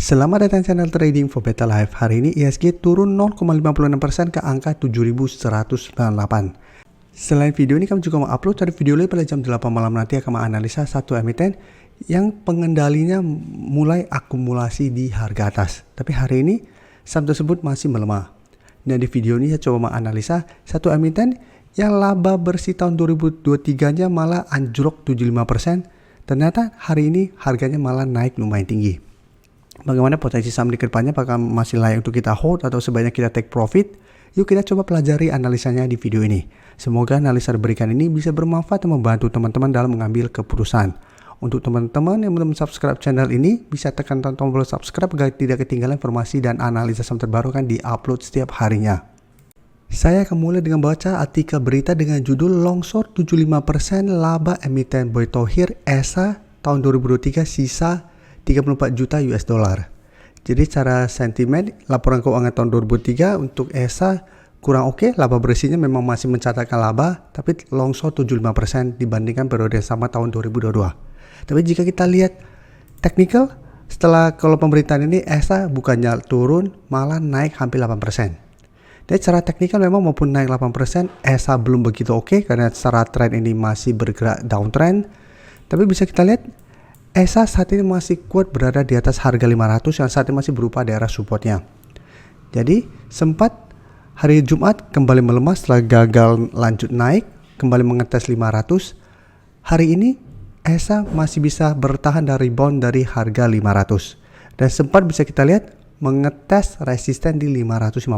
Selamat datang channel Trading for Better Life. Hari ini IHSG turun 0,56% ke angka 7.198. Selain video ini, kami juga mau upload dari video lain pada jam 8 malam nanti akan menganalisa satu emiten yang pengendalinya mulai akumulasi di harga atas. Tapi hari ini saham tersebut masih melemah. Dan di video ini saya coba menganalisa satu emiten yang laba bersih tahun 2023-nya malah anjlok 75%. Ternyata hari ini harganya malah naik lumayan tinggi. Bagaimana potensi saham di kedepannya, apakah masih layak untuk kita hold atau sebaiknya kita take profit? Yuk kita coba pelajari analisanya di video ini. Semoga analisa diberikan ini bisa bermanfaat dan membantu teman-teman dalam mengambil keputusan. Untuk teman-teman yang belum subscribe channel ini, bisa tekan tombol subscribe agar tidak ketinggalan informasi dan analisa saham terbaru kan di-upload setiap harinya. Saya akan mulai dengan baca artikel berita dengan judul Longsor 75% laba emiten Boy Tohir ESA tahun 2023 sisa 34 juta US dollar. Jadi secara sentimen laporan keuangan tahun 2003 untuk ESA kurang oke, laba bersihnya memang masih mencatatkan laba, tapi longsor 75% dibandingkan periode yang sama tahun 2022. Tapi jika kita lihat technical, setelah kalau pemberitaan ini ESA bukannya turun, malah naik hampir 8%. Dan secara teknikal memang maupun naik 8%, ESA belum begitu oke karena secara trend ini masih bergerak downtrend. Tapi bisa kita lihat ESA saat ini masih kuat berada di atas harga 500 yang saat ini masih berupa daerah supportnya. Jadi sempat hari Jumat kembali melemah setelah gagal lanjut naik, kembali mengetes 500. Hari ini ESA masih bisa bertahan dari rebound dari harga 500. Dan sempat bisa kita lihat mengetes resisten di 550.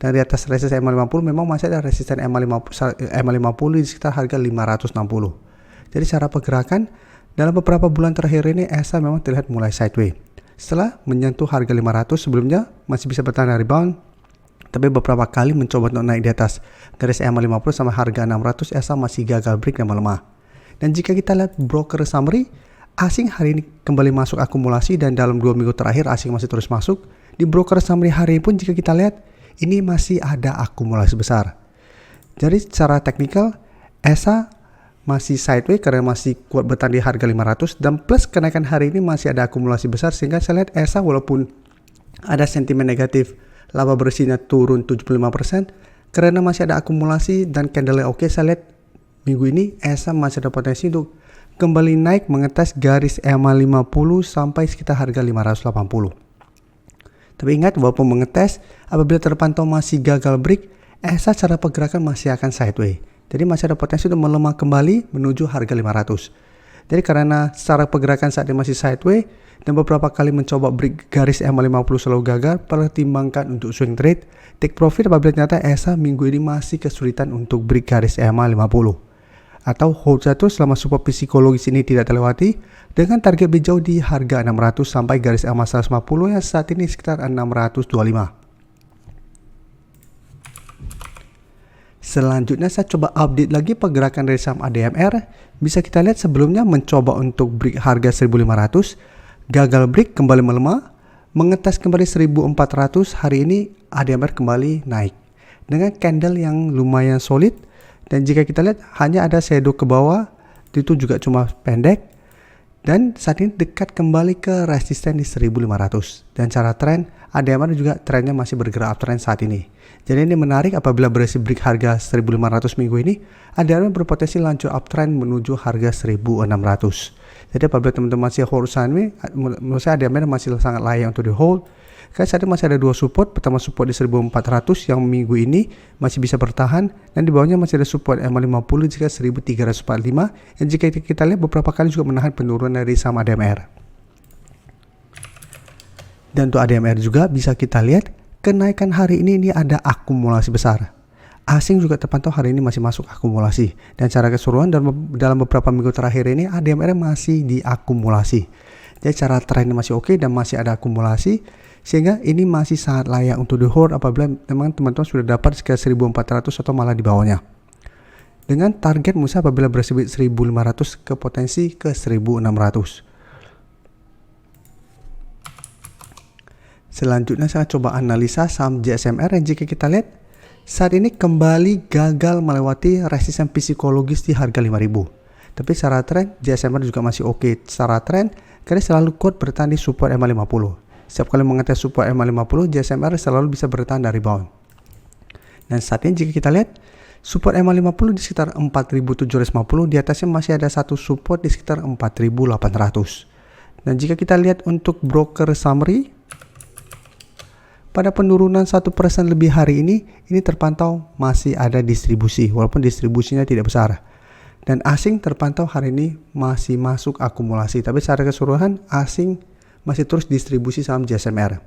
Dan di atas resisten MA50 memang masih ada resisten MA50 di sekitar harga 560. Jadi secara pergerakan dalam beberapa bulan terakhir ini ESA memang terlihat mulai sideways. Setelah menyentuh harga 500 sebelumnya masih bisa bertahan rebound, tapi beberapa kali mencoba untuk naik di atas garis MA50 sama harga 600, ESA masih gagal break dan melemah. Dan jika kita lihat broker summary, asing hari ini kembali masuk akumulasi dan dalam 2 minggu terakhir asing masih terus masuk. Di broker summary hari ini pun jika kita lihat ini masih ada akumulasi besar. Jadi secara teknikal ESA masih sideways karena masih kuat bertahan di harga 500 dan plus kenaikan hari ini masih ada akumulasi besar sehingga saya lihat ESA walaupun ada sentimen negatif laba bersihnya turun 75% karena masih ada akumulasi dan candle oke, saya lihat minggu ini ESA masih ada potensi untuk kembali naik mengetes garis MA50 sampai sekitar harga 580. Tapi ingat walaupun mengetes apabila terpantau masih gagal break, ESA secara pergerakan masih akan sideways. Jadi masih ada potensi untuk melemah kembali menuju harga 500. Jadi karena secara pergerakan saat ini masih sideways dan beberapa kali mencoba break garis MA50 selalu gagal, pertimbangkan untuk swing trade, take profit apabila ternyata ESA minggu ini masih kesulitan untuk break garis MA50. Atau hold satu selama support psikologis ini tidak terlewati dengan target lebih jauh di harga 600 sampai garis MA150 yang saat ini sekitar 625. Selanjutnya saya coba update lagi pergerakan dari saham ADMR. Bisa kita lihat sebelumnya mencoba untuk break harga 1500, gagal break kembali melemah, mengetes kembali 1400. Hari ini ADMR kembali naik dengan candle yang lumayan solid dan jika kita lihat hanya ada shadow ke bawah, itu juga cuma pendek dan saat ini dekat kembali ke resisten di 1500. Dan cara trend ADMR juga trennya masih bergerak uptrend saat ini. Jadi ini menarik apabila berhasil break harga 1500 minggu ini, ADMR berpotensi lanjut uptrend menuju harga 1600. Jadi apabila teman-teman masih hold saham ini, menurut saya ADMR masih sangat layak untuk di hold. Karena saat ini masih ada dua support, pertama support di 1400 yang minggu ini masih bisa bertahan dan di bawahnya masih ada support MA50 jika 1345 yang jika kita lihat beberapa kali juga menahan penurunan dari saham ADMR. Dan untuk ADMR juga bisa kita lihat kenaikan hari ini ada akumulasi besar. Asing juga terpantau hari ini masih masuk akumulasi. Dan secara keseluruhan dalam beberapa minggu terakhir ini ADMR masih diakumulasi. Jadi cara trennya masih oke dan masih ada akumulasi. Sehingga ini masih sangat layak untuk di hold apabila memang teman-teman sudah dapat sekitar 1400 atau malah di bawahnya. Dengan target musa apabila berhasil 1500 ke potensi ke 1600. Selanjutnya saya coba analisa saham JSMR yang jika kita lihat saat ini kembali gagal melewati resisten psikologis di harga 5000. Tapi secara tren JSMR juga masih oke secara tren karena selalu kuat bertahan di support MA50. setiap kali mengetes support EMA50, JSMR selalu bisa bertahan dari rebound. Dan saat ini jika kita lihat support EMA50 di sekitar 4750, di atasnya masih ada satu support di sekitar 4800. Dan jika kita lihat untuk broker summary, pada penurunan 1% lebih hari ini terpantau masih ada distribusi, walaupun distribusinya tidak besar. Dan asing terpantau hari ini masih masuk akumulasi, tapi secara keseluruhan asing masih terus distribusi saham JSMR.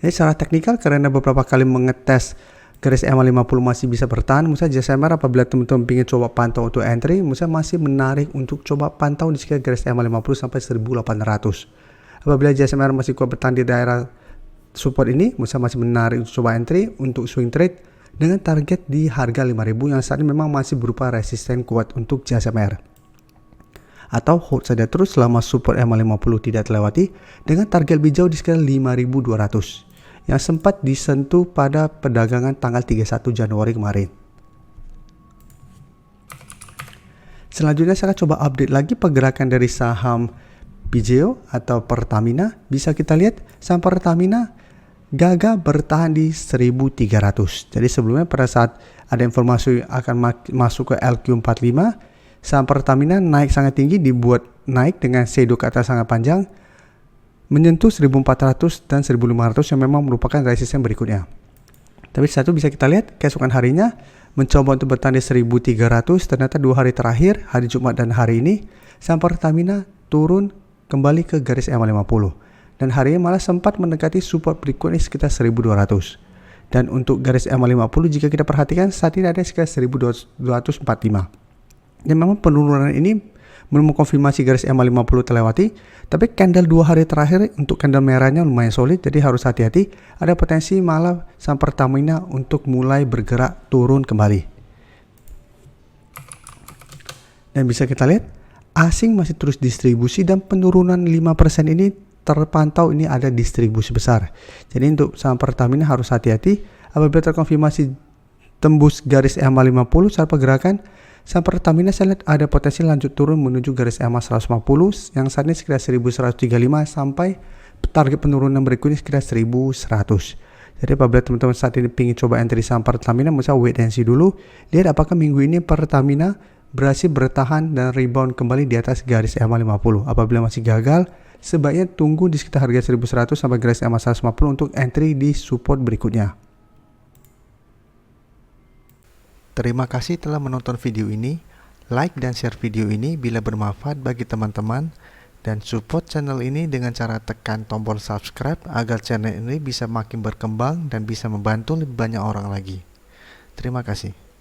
Jadi secara teknikal, karena beberapa kali mengetes garis EMA50 masih bisa bertahan, misalnya JSMR apabila teman-teman ingin coba pantau untuk entry, misalnya masih menarik untuk coba pantau di sekitar garis EMA50 sampai 1800. Apabila JSMR masih kuat bertahan di daerah support ini, misalnya masih menarik untuk coba entry untuk swing trade dengan target di harga 5000 yang saat ini memang masih berupa resisten kuat untuk JSMR. Atau hold saja terus selama support EMA50 tidak terlewati dengan target lebih jauh di sekitar 5200 yang sempat disentuh pada perdagangan tanggal 31 Januari kemarin. Selanjutnya saya akan coba update lagi pergerakan dari saham PJO atau Pertamina. Bisa kita lihat saham Pertamina gagal bertahan di 1300. Jadi sebelumnya pada saat ada informasi akan masuk ke LQ45, saham Pertamina naik sangat tinggi, dibuat naik dengan shadow ke atas sangat panjang, menyentuh 1400 dan 1500 yang memang merupakan resisten berikutnya. Tapi satu bisa kita lihat keesokan harinya mencoba untuk bertahan di 1300, ternyata 2 hari terakhir, hari Jumat dan hari ini, saham Pertamina turun kembali ke garis EMA50. Dan hari ini malah sempat mendekati support berikutnya sekitar 1200. Dan untuk garis EMA50 jika kita perhatikan saat ini ada sekitar 1245. Dan memang penurunan ini belum mengkonfirmasi garis EMA50 terlewati, tapi candle 2 hari terakhir untuk candle merahnya lumayan solid, jadi harus hati-hati, ada potensi malah saham Pertamina untuk mulai bergerak turun kembali. Dan bisa kita lihat asing masih terus distribusi dan penurunan 5% ini terpantau ini ada distribusi besar. Jadi untuk saham Pertamina harus hati-hati apabila terkonfirmasi tembus garis EMA50 saat pergerakan, saham Pertamina saya lihat ada potensi lanjut turun menuju garis EMA 150 yang saat ini sekitar 1135 sampai target penurunan berikutnya sekitar 1100. Jadi apabila teman-teman saat ini ingin coba entry saham Pertamina, bisa wait and see dulu, lihat apakah minggu ini Pertamina berhasil bertahan dan rebound kembali di atas garis EMA50. Apabila masih gagal, sebaiknya tunggu di sekitar harga 1100 sampai garis EMA 150 untuk entry di support berikutnya. Terima kasih telah menonton video ini. Like dan share video ini bila bermanfaat bagi teman-teman, dan support channel ini dengan cara tekan tombol subscribe agar channel ini bisa makin berkembang dan bisa membantu lebih banyak orang lagi. Terima kasih.